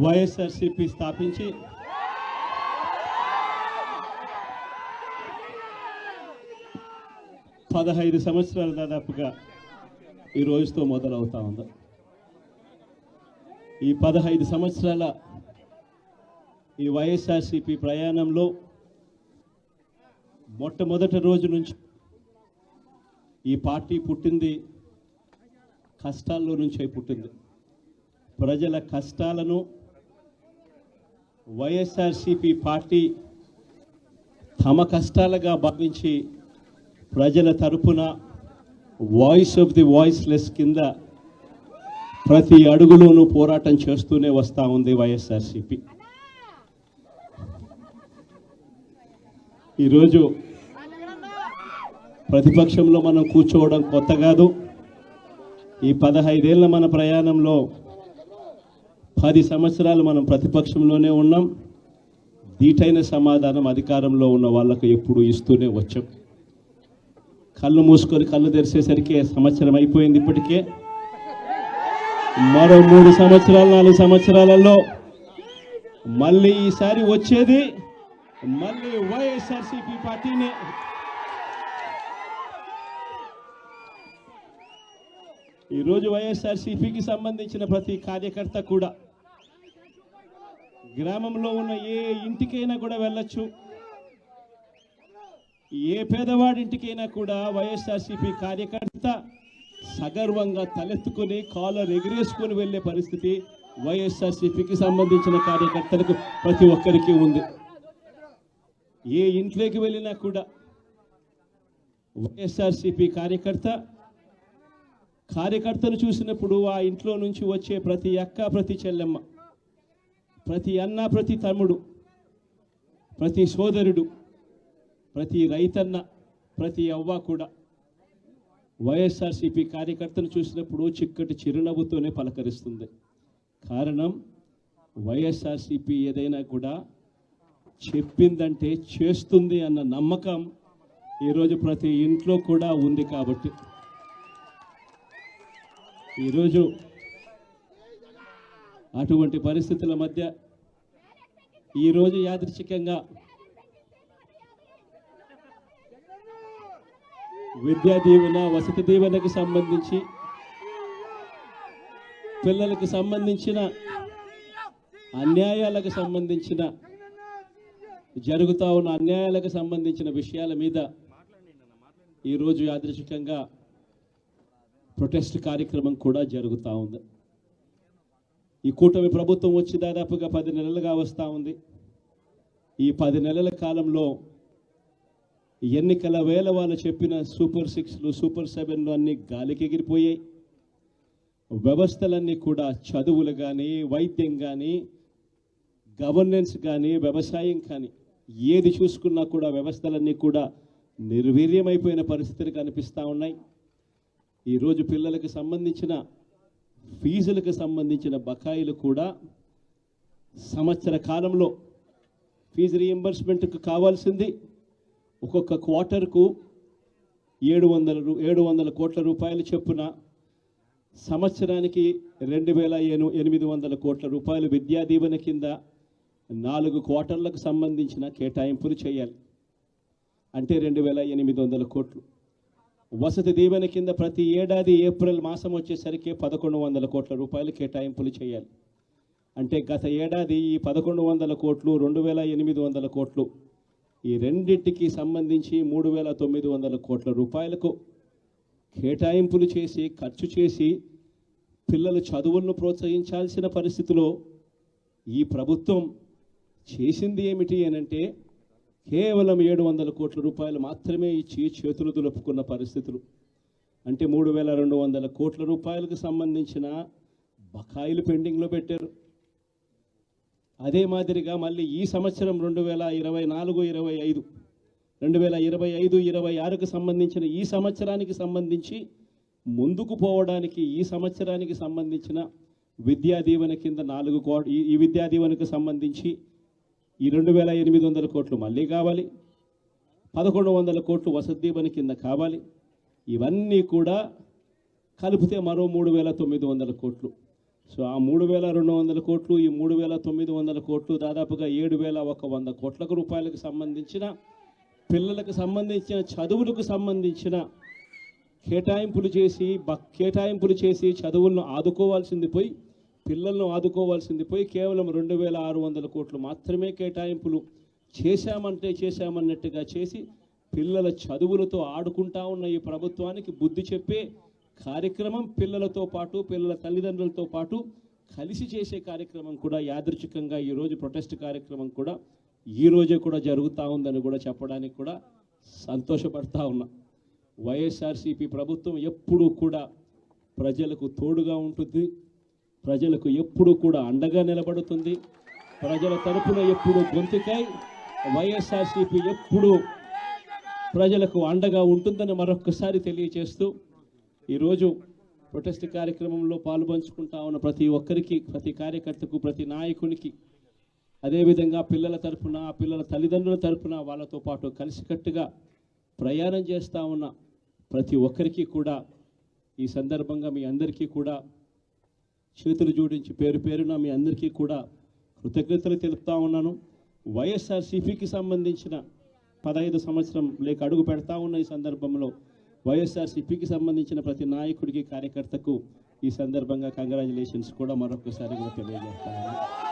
వైఎస్ఆర్సీపీ స్థాపించి పదహైదు సంవత్సరాలు దాదాపుగా ఈ రోజుతో మొదలవుతా ఉంది. ఈ 15 సంవత్సరాల ఈ వైఎస్ఆర్సీపీ ప్రయాణంలో మొట్టమొదటి రోజు నుంచి ఈ పార్టీ పుట్టింది కష్టాల్లో నుంచే పుట్టింది. ప్రజల కష్టాలను వైఎస్ఆర్సీపీ పార్టీ తమ కష్టాలుగా భావించి ప్రజల తరపున వాయిస్ ఆఫ్ ది వాయిస్లెస్ కింద ప్రతి అడుగులోనూ పోరాటం చేస్తూనే వస్తూ ఉంది వైఎస్ఆర్సీపీ. ఈరోజు ప్రతిపక్షంలో మనం కూర్చోవడం కొత్త కాదు. ఈ 15 ఏళ్ల మన ప్రయాణంలో 10 సంవత్సరాలు మనం ప్రతిపక్షంలోనే ఉన్నాం. దీటైన సమాధానం అధికారంలో ఉన్న వాళ్ళకు ఎప్పుడు ఇస్తూనే వచ్చాం. కళ్ళు మూసుకొని కళ్ళు తెరిచేసరికి సంవత్సరం అయిపోయింది. ఇప్పటికే మరో 3 సంవత్సరాలు 4 సంవత్సరాలలో మళ్ళీ ఈసారి వచ్చేది మళ్ళీ వైఎస్ఆర్సీపీ పార్టీనే. ఈరోజు వైఎస్ఆర్సీపీకి సంబంధించిన ప్రతి కార్యకర్త కూడా గ్రామంలో ఉన్న ఏ ఇంటికైనా కూడా వెళ్ళొచ్చు. ఏ పేదవాడింటికైనా కూడా వైఎస్ఆర్సీపీ కార్యకర్త సగర్వంగా తలెత్తుకొని కాలర్ ఎగిరేసుకొని వెళ్ళే పరిస్థితి వైఎస్ఆర్సీపీకి సంబంధించిన కార్యకర్తలకు ప్రతి ఒక్కరికి ఉంది. ఏ ఇంట్లోకి వెళ్ళినా కూడా వైఎస్ఆర్సీపీ కార్యకర్తను చూసినప్పుడు ఆ ఇంట్లో నుంచి వచ్చే ప్రతి అక్క, ప్రతి చెల్లెమ్మ, ప్రతి అన్న, ప్రతి తమ్ముడు, ప్రతి సోదరుడు, ప్రతి రైతన్న, ప్రతి అవ్వ కూడా వైఎస్ఆర్సీపీ కార్యకర్తను చూసినప్పుడు చిక్కటి చిరునవ్వుతోనే పలకరిస్తుంది. కారణం వైఎస్ఆర్సీపీ ఏదైనా కూడా చెప్పిందంటే చేస్తుంది అన్న నమ్మకం ఈరోజు ప్రతి ఇంట్లో కూడా ఉంది. కాబట్టి ఈరోజు అటువంటి పరిస్థితుల మధ్య ఈరోజు యాదృచ్ఛికంగా విద్యా దీవెన, వసతి దీవెనకు సంబంధించి పిల్లలకు సంబంధించిన అన్యాయాలకు సంబంధించిన జరుగుతూ ఉన్న అన్యాయాలకు సంబంధించిన విషయాల మీద ఈరోజు యాదృచ్ఛికంగా ప్రొటెస్ట్ కార్యక్రమం కూడా జరుగుతూ ఉంది. ఈ కూటమి ప్రభుత్వం వచ్చి దాదాపుగా 10 నెలలుగా వస్తూ ఉంది. ఈ 10 నెలల కాలంలో ఎన్నికల వేళ వాళ్ళు చెప్పిన సూపర్ 6లు, సూపర్ 7లు అన్నీ గాలికి ఎగిరిపోయాయి. వ్యవస్థలన్నీ కూడా చదువులు కానీ, వైద్యం కానీ, గవర్నెన్స్ కానీ, వ్యవసాయం కానీ ఏది చూసుకున్నా కూడా వ్యవస్థలన్నీ కూడా నిర్వీర్యమైపోయిన పరిస్థితులు కనిపిస్తూ ఉన్నాయి. ఈరోజు పిల్లలకు సంబంధించిన ఫీజులకు సంబంధించిన బకాయిలు కూడా సంవత్సర కాలంలో ఫీజు రీఎంబర్స్మెంట్కు కావాల్సింది ఒక్కొక్క క్వార్టర్కు 700 కోట్ల రూపాయలు చొప్పున సంవత్సరానికి 2,800 కోట్ల రూపాయలు విద్యా దీవెన కింద 4 క్వార్టర్లకు సంబంధించిన కేటాయింపులు చేయాలి. అంటే 2,800 కోట్లు. వసతి దీవెన కింద ప్రతి ఏడాది ఏప్రిల్ మాసం వచ్చేసరికి 1,100 కోట్ల రూపాయలు కేటాయింపులు చేయాలి. అంటే గత ఏడాది ఈ 1,100 కోట్లు, 2,800 కోట్లు ఈ రెండింటికి సంబంధించి 3,900 కోట్ల రూపాయలకు కేటాయింపులు చేసి ఖర్చు చేసి పిల్లల చదువులను ప్రోత్సహించాల్సిన పరిస్థితిలో ఈ ప్రభుత్వం చేసింది ఏమిటి అనంటే కేవలం 700 కోట్ల రూపాయలు మాత్రమే ఇచ్చి చేతులు దులుపుకున్న పరిస్థితులు. అంటే 3,200 కోట్ల రూపాయలకు సంబంధించిన బకాయిలు పెండింగ్లో పెట్టారు. అదే మాదిరిగా మళ్ళీ ఈ సంవత్సరం 2025-26కు సంబంధించిన ఈ సంవత్సరానికి సంబంధించి ముందుకు పోవడానికి ఈ సంవత్సరానికి సంబంధించిన విద్యా దీవెన కింద 4 కోట్లు, ఈ విద్యా దీవెనకు సంబంధించి ఈ 2,800 కోట్లు మళ్ళీ కావాలి. 1,100 కోట్లు వసతి దీవెన కింద కావాలి. ఇవన్నీ కూడా కలిపితే మరో 3,900 కోట్లు. సో ఆ 3,200 కోట్లు, ఈ 3,900 కోట్లు, దాదాపుగా 7,100 కోట్ల రూపాయలకు సంబంధించిన పిల్లలకు సంబంధించిన చదువులకు సంబంధించిన కేటాయింపులు చేసి చదువులను ఆదుకోవాల్సింది పోయి, పిల్లలను ఆదుకోవాల్సింది పోయి కేవలం 2,600 కోట్లు మాత్రమే కేటాయింపులు చేశామన్నట్టుగా చేసి పిల్లల చదువులతో ఆడుకుంటా ఉన్న ఈ ప్రభుత్వానికి బుద్ధి చెప్పే కార్యక్రమం పిల్లలతో పాటు, పిల్లల తల్లిదండ్రులతో పాటు కలిసి చేసే కార్యక్రమం కూడా యాదృచ్ఛికంగా ఈరోజు ప్రొటెస్ట్ కార్యక్రమం కూడా ఈ రోజే కూడా జరుగుతూ ఉందని కూడా చెప్పడానికి కూడా సంతోషపడతా ఉన్నా. వైఎస్ఆర్సీపీ ప్రభుత్వం ఎప్పుడూ కూడా ప్రజలకు తోడుగా ఉంటుంది, ప్రజలకు ఎప్పుడూ కూడా అండగా నిలబడుతుంది, ప్రజల తరపున ఎప్పుడు గొంతుకై వైఎస్ఆర్సీపీ ఎప్పుడూ ప్రజలకు అండగా ఉంటుందని మరొకసారి తెలియజేస్తూ ఈరోజు ప్రొటెస్ట్ కార్యక్రమంలో పాల్పంచుకుంటా ఉన్న ప్రతి ఒక్కరికి, ప్రతి కార్యకర్తకు, ప్రతి నాయకునికి, అదేవిధంగా పిల్లల తరపున, పిల్లల తల్లిదండ్రుల తరపున వాళ్ళతో పాటు కలిసికట్టుగా ప్రయాణం చేస్తూ ఉన్న ప్రతి ఒక్కరికి కూడా ఈ సందర్భంగా మీ అందరికీ కూడా చేతులు జోడించి పేరు పేరున మీ అందరికీ కూడా కృతజ్ఞతలు తెలుపుతా ఉన్నాను. వైఎస్ఆర్సీపీకి సంబంధించిన 15 సంవత్సరం లేక అడుగు పెడతా ఉన్న ఈ సందర్భంలో వైఎస్ఆర్సీపీకి సంబంధించిన ప్రతి నాయకుడికి, కార్యకర్తకు ఈ సందర్భంగా కంగ్రాచులేషన్స్ కూడా మరొకసారి కూడా తెలియజేస్తాను.